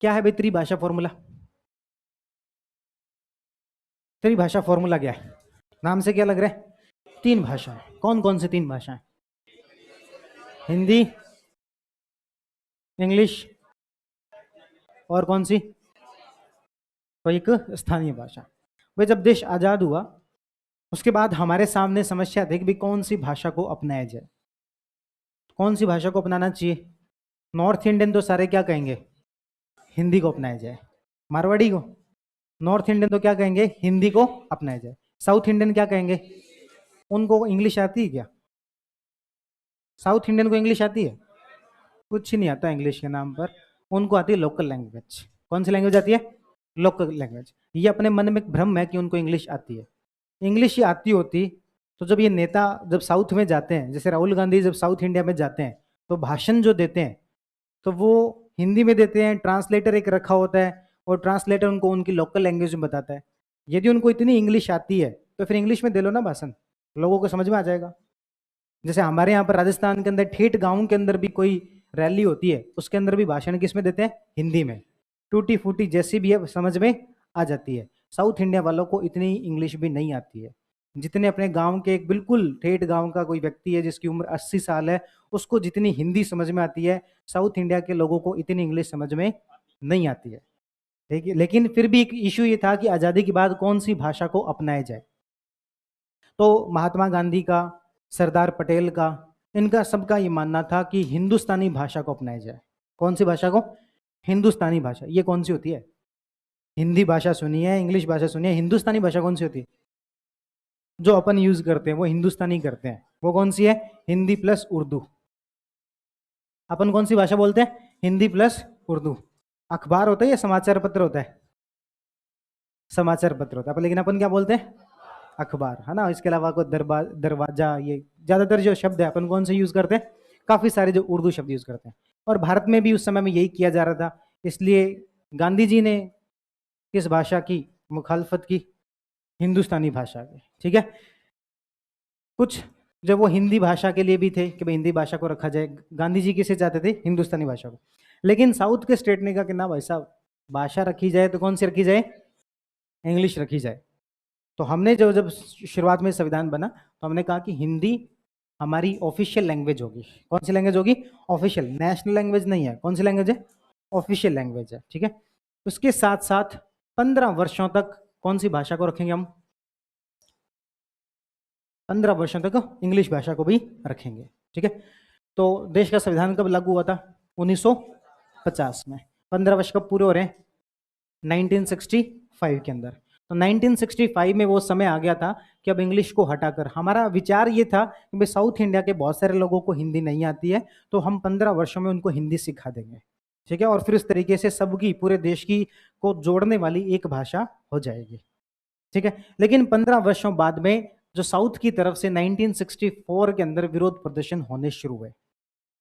क्या है भाई त्रिभाषा फॉर्मूला? त्रिभाषा फॉर्मूला क्या है? नाम से क्या लग रहा है? तीन भाषाएं। कौन कौन सी तीन भाषाएं? हिंदी, इंग्लिश, और कौन सी? तो एक स्थानीय भाषा। भाई जब देश आजाद हुआ उसके बाद हमारे सामने समस्या थी कि भाई कौन सी भाषा को अपनाया जाए, कौन सी भाषा को अपनाना चाहिए। नॉर्थ इंडियन तो सारे क्या कहेंगे? हिंदी को अपनाया जाए। मारवाड़ी को, नॉर्थ इंडियन तो क्या कहेंगे? हिंदी को अपनाया जाए। साउथ इंडियन क्या कहेंगे? उनको इंग्लिश आती है क्या? साउथ इंडियन को इंग्लिश आती है? कुछ नहीं आता इंग्लिश के नाम पर। उनको आती है लोकल लैंग्वेज। कौन सी लैंग्वेज आती है? Local language. ये अपने मन में एक भ्रम है कि उनको इंग्लिश आती है। इंग्लिश ही आती होती तो जब ये नेता जब साउथ में जाते हैं, जैसे राहुल गांधी जब साउथ इंडिया में जाते हैं तो भाषण जो देते हैं तो वो हिंदी में देते हैं, ट्रांसलेटर एक रखा होता है और ट्रांसलेटर उनको उनकी लोकल लैंग्वेज में बताता है। यदि उनको इतनी इंग्लिश आती है तो फिर इंग्लिश में दे लो ना भाषण, लोगों को समझ में आ जाएगा। जैसे हमारे यहाँ पर राजस्थान के अंदर ठेठ गांव के अंदर भी कोई रैली होती है, उसके अंदर भी भाषण किस में देते हैं? हिंदी में। टूटी फूटी जैसी भी है समझ में आ जाती है। साउथ इंडिया वालों को इतनी इंग्लिश भी नहीं आती है। जितने अपने गांव के एक बिल्कुल ठेठ गांव का कोई व्यक्ति है जिसकी उम्र 80 साल है, उसको जितनी हिंदी समझ में आती है, साउथ इंडिया के लोगों को इतनी इंग्लिश समझ में नहीं आती है। ठीक है, लेकिन फिर भी एक इशू ये था कि आज़ादी के बाद कौन सी भाषा को अपनाया जाए। तो महात्मा गांधी का, सरदार पटेल का, इनका सबका ये मानना था कि हिंदुस्तानी भाषा को अपनाया जाए। कौन सी भाषा को? हिंदुस्तानी भाषा। ये कौन सी होती है? हिंदी भाषा सुनी है, इंग्लिश भाषा सुनी है, हिंदुस्तानी भाषा कौन सी होती है? जो अपन यूज करते हैं वो हिंदुस्तानी करते हैं, वो कौन सी है? हिंदी प्लस उर्दू। अपन कौन सी भाषा बोलते हैं? हिंदी प्लस उर्दू। अखबार होता है या समाचार पत्र होता है? समाचार पत्र होता है, लेकिन अपन क्या बोलते हैं? अखबार, है ना। इसके अलावा कोई दरवाजा, ये ज्यादातर जो शब्द है अपन कौन से यूज करते हैं? काफी सारे जो उर्दू शब्द यूज करते हैं। और भारत में भी उस समय में यही किया जा रहा था। इसलिए गांधी जी ने किस भाषा की मुखालफत की? हिंदुस्तानी भाषा की। ठीक है। कुछ जब वो हिंदी भाषा के लिए भी थे कि भाई हिंदी भाषा को रखा जाए, गांधी जी किसे चाहते थे? हिंदुस्तानी भाषा को। लेकिन साउथ के स्टेट ने कहा कि ना भाई साहब, भाषा रखी जाए तो कौन सी रखी जाए? इंग्लिश रखी जाए। तो हमने जब शुरुआत में संविधान बना तो हमने कहा कि हिंदी हमारी ऑफिशियल लैंग्वेज होगी। कौन सी लैंग्वेज होगी? ऑफिशियल। नेशनल लैंग्वेज नहीं है। कौन सी लैंग्वेज है? ऑफिशियल लैंग्वेज है। ठीक है। उसके साथ साथ 15 वर्षों तक कौन सी भाषा को रखेंगे हम? 15 वर्षों तक इंग्लिश भाषा को भी रखेंगे। ठीक है। तो देश का संविधान कब लागू हुआ था? 1950 में। 15 वर्ष कब पूरे हो रहे हैं? 1965 के अंदर। तो 1965 में वो समय आ गया था कि अब इंग्लिश को हटाकर, हमारा विचार ये था कि भाई साउथ इंडिया के बहुत सारे लोगों को हिंदी नहीं आती है, तो हम 15 वर्षों में उनको हिंदी सिखा देंगे। ठीक है। और फिर इस तरीके से सबकी, पूरे देश की को जोड़ने वाली एक भाषा हो जाएगी। ठीक है। लेकिन 15 वर्षों बाद में जो साउथ की तरफ से 1964 के अंदर विरोध प्रदर्शन होने शुरू हुए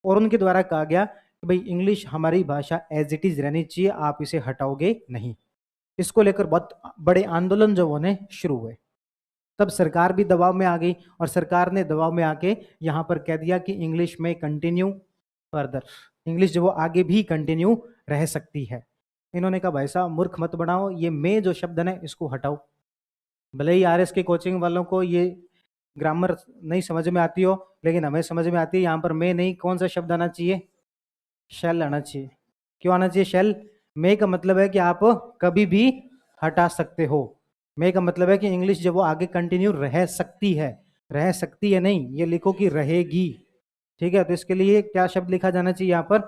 और उनके द्वारा कहा गया कि भाई इंग्लिश हमारी भाषा एज इट इज रहनी चाहिए, आप इसे हटाओगे नहीं। इसको लेकर बहुत बड़े आंदोलन जो होने शुरू हुए। तब सरकार भी दबाव में आ गई और सरकार ने दबाव में आके यहाँ पर कह दिया कि इंग्लिश में कंटिन्यू फर्दर, इंग्लिश जो वो आगे भी कंटिन्यू रह सकती है। इन्होंने कहा भाई साहब मूर्ख मत बनाओ, ये मैं जो शब्द है ना इसको हटाओ। भले ही आरएस के कोचिंग वालों को ये ग्रामर नहीं समझ में आती हो, लेकिन हमें समझ में आती है। यहाँ पर मैं नहीं, कौन सा शब्द आना चाहिए? शेल आना चाहिए। क्यों आना चाहिए शेल? मे का मतलब है कि आप कभी भी हटा सकते हो। मे का मतलब है कि इंग्लिश जब वो आगे कंटिन्यू रह सकती है, रह सकती है नहीं, ये लिखो कि रहेगी। ठीक है। तो इसके लिए क्या शब्द लिखा जाना चाहिए? यहाँ पर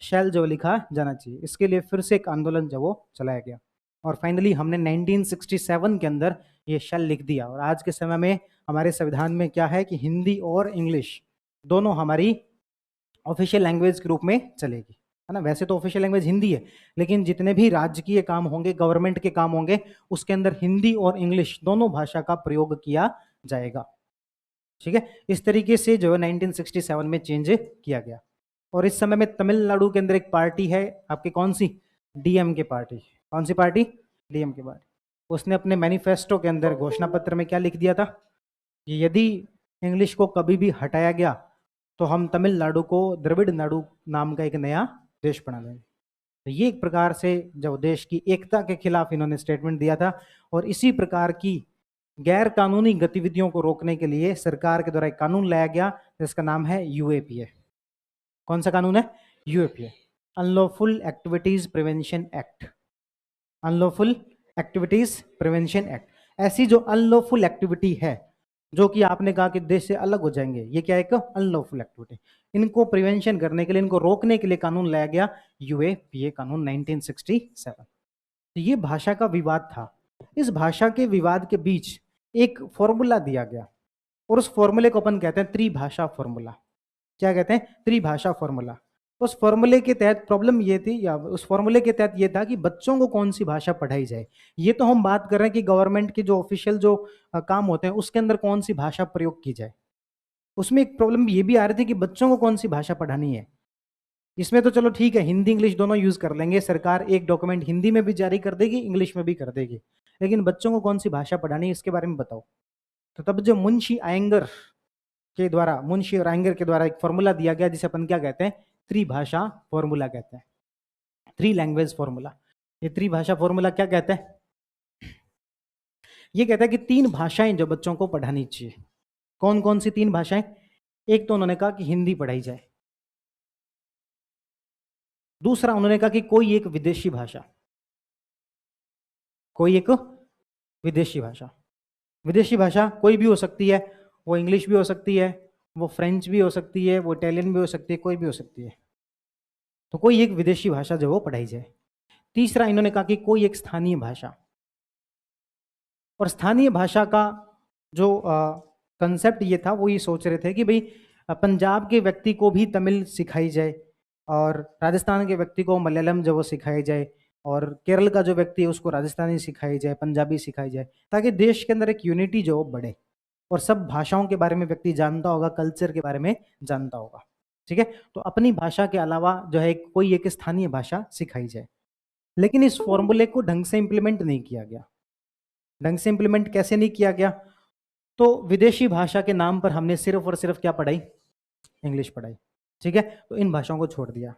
शेल जो लिखा जाना चाहिए। इसके लिए फिर से एक आंदोलन जो वो चलाया गया और फाइनली हमने 1967 के अंदर ये शेल लिख दिया। और आज के समय में हमारे संविधान में क्या है कि हिंदी और इंग्लिश दोनों हमारी ऑफिशियल लैंग्वेज के रूप में चलेगी, है ना। वैसे तो ऑफिशियल लैंग्वेज हिंदी है, लेकिन जितने भी राजकीय काम होंगे, गवर्नमेंट के काम होंगे, उसके अंदर हिंदी और इंग्लिश दोनों भाषा का प्रयोग किया जाएगा। ठीक है। इस तरीके से जो है 1967 में चेंज किया गया। और इस समय में तमिलनाडु के अंदर एक पार्टी है आपकी, कौन सी? DMK party. कौन सी पार्टी? DMK party. उसने अपने मैनिफेस्टो के अंदर, घोषणा पत्र में क्या लिख दिया था कि यदि इंग्लिश को कभी भी हटाया गया तो हम तमिलनाडु को द्रविड़ नाडु नाम का एक नया देश बना देंगे। तो ये एक प्रकार से जो देश की एकता के खिलाफ इन्होंने स्टेटमेंट दिया था। और इसी प्रकार की गैर कानूनी गतिविधियों को रोकने के लिए सरकार के द्वारा एक कानून लाया गया जिसका नाम है यूएपीए। कौन सा कानून है? UAPA, unlawful activities prevention act. Unlawful activities prevention act. ऐसी जो अनलॉफुल एक्टिविटी है जो कि आपने कहा कि देश से अलग हो जाएंगे, ये क्या है? एक अनलॉफुल एक्टिविटी। इनको प्रिवेंशन करने के लिए, इनको रोकने के लिए कानून लाया गया यूएपीए कानून 1967। तो ये भाषा का विवाद था। इस भाषा के विवाद के बीच एक फॉर्मूला दिया गया और उस फॉर्मूले को अपन कहते हैं त्रिभाषा फॉर्मूला। क्या कहते हैं? त्रिभाषा फॉर्मूला। उस फॉर्मूले के तहत प्रॉब्लम ये थी, या उस फॉर्मूले के तहत ये था कि बच्चों को कौन सी भाषा पढ़ाई जाए। ये तो हम बात कर रहे हैं कि गवर्नमेंट के जो ऑफिशियल जो काम होते हैं उसके अंदर कौन सी भाषा प्रयोग की जाए। उसमें एक प्रॉब्लम ये भी आ रही थी कि बच्चों को कौन सी भाषा पढ़ानी है। इसमें तो चलो ठीक है, हिंदी इंग्लिश दोनों यूज कर लेंगे, सरकार एक डॉक्यूमेंट हिंदी में भी जारी कर देगी, इंग्लिश में भी कर देगी, लेकिन बच्चों को कौन सी भाषा पढ़ानी है इसके बारे में बताओ। तो तब जो मुंशी आयंगर और आयंगर के द्वारा एक फॉर्मूला दिया गया जिसे अपन क्या कहते हैं? त्रिभाषा फॉर्मूला कहते हैं, थ्री लैंग्वेज फॉर्मूला। ये त्रिभाषा फॉर्मूला क्या कहता है? ये कहता है कि 3 भाषाएं जो बच्चों को पढ़ानी चाहिए। कौन कौन सी 3 भाषाएं? एक तो उन्होंने कहा कि हिंदी पढ़ाई जाए, दूसरा उन्होंने कहा कि कोई एक विदेशी भाषा, कोई एक विदेशी भाषा। विदेशी भाषा कोई भी हो सकती है, वो इंग्लिश भी हो सकती है, वो फ्रेंच भी हो सकती है, वो इटालियन भी हो सकती है, कोई भी हो सकती है। तो कोई एक विदेशी भाषा जो वो पढ़ाई जाए। तीसरा इन्होंने कहा कि कोई एक स्थानीय भाषा। और स्थानीय भाषा का जो कंसेप्ट ये था, वो ये सोच रहे थे कि भाई पंजाब के व्यक्ति को भी तमिल सिखाई जाए, और राजस्थान के व्यक्ति को मलयालम जो वो सिखाई जाए, और केरल का जो व्यक्ति है उसको राजस्थानी सिखाई जाए, पंजाबी सिखाई जाए, ताकि देश के अंदर एक यूनिटी जो वो बढ़े और सब भाषाओं के बारे में व्यक्ति जानता होगा, कल्चर के बारे में जानता होगा। ठीक है, तो अपनी भाषा के अलावा जो है कोई एक स्थानीय भाषा सिखाई जाए। लेकिन इस फॉर्मूले को ढंग से इंप्लीमेंट नहीं किया गया। ढंग से इंप्लीमेंट कैसे नहीं किया गया? तो विदेशी भाषा के नाम पर हमने सिर्फ और सिर्फ क्या पढ़ाई? इंग्लिश पढ़ाई। ठीक है, तो इन भाषाओं को छोड़ दिया।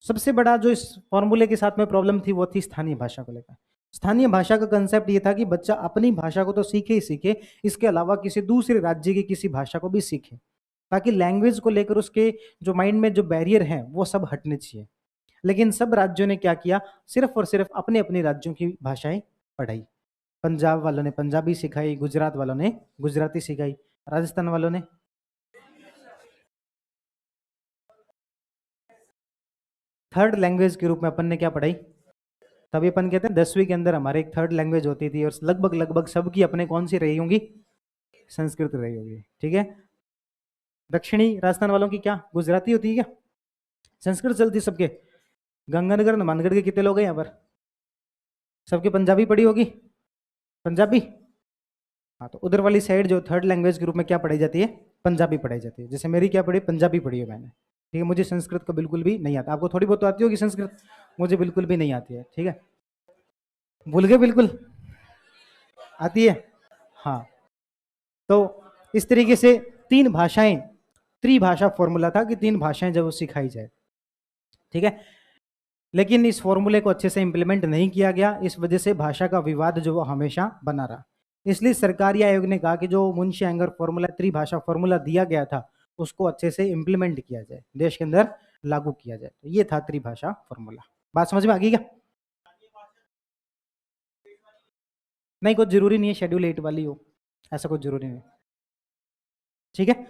सबसे बड़ा जो इस फॉर्मूले के साथ में प्रॉब्लम थी वो थी स्थानीय भाषा को लेकर। स्थानीय भाषा का कंसेप्ट ये था कि बच्चा अपनी भाषा को तो सीखे ही सीखे, इसके अलावा किसी दूसरे राज्य की किसी भाषा को भी सीखे, ताकि लैंग्वेज को लेकर उसके जो माइंड में जो बैरियर हैं वो सब हटने चाहिए। लेकिन सब राज्यों ने क्या किया? सिर्फ और सिर्फ अपने अपने राज्यों की भाषाएं पढ़ाई। पंजाब वालों ने पंजाबी सिखाई, गुजरात वालों ने गुजराती सिखाई, राजस्थान वालों ने थर्ड लैंग्वेज के रूप में अपन ने क्या पढ़ाई? तभी अपन कहते हैं 10वीं के अंदर हमारे एक थर्ड लैंग्वेज होती थी, और लगभग लगभग सबकी अपने कौन सी रही होंगी? संस्कृत रही होगी। ठीक है, दक्षिणी राजस्थान वालों की क्या गुजराती होती है क्या? संस्कृत चलती सबके। गंगानगर हनुमानगढ़ के कितने लोग हैं यहाँ पर? सबके पंजाबी पढ़ी होगी, पंजाबी। हाँ, तो उधर वाली साइड जो थर्ड लैंग्वेज के रूप में क्या पढ़ाई जाती है? पंजाबी पढ़ाई जाती है। जैसे मेरी क्या पढ़ी? पंजाबी पढ़ी है मैंने। ठीक है, मुझे संस्कृत का बिल्कुल भी नहीं आता। आपको थोड़ी बहुत तो आती होगी संस्कृत, मुझे बिल्कुल भी नहीं आती है। ठीक है, भूल गए? बिल्कुल आती है। हाँ, तो इस तरीके से 3 भाषाएं, त्रिभाषा फॉर्मूला था कि 3 भाषाएं जब वो सिखाई जाए। ठीक है, लेकिन इस फॉर्मूले को अच्छे से इंप्लीमेंट नहीं किया गया, इस वजह से भाषा का विवाद जो वो हमेशा बना रहा। इसलिए सरकारी आयोग ने कहा कि जो मुंशी एंगर फॉर्मूला, त्रिभाषा फॉर्मूला दिया गया था, उसको अच्छे से इंप्लीमेंट किया जाए, देश के अंदर लागू किया जाए। तो ये था त्रिभाषा फॉर्मूला। बात समझ में आ गई क्या? नहीं, कुछ जरूरी नहीं है शेड्यूल 8 वाली हो, ऐसा कुछ जरूरी नहीं। ठीक है,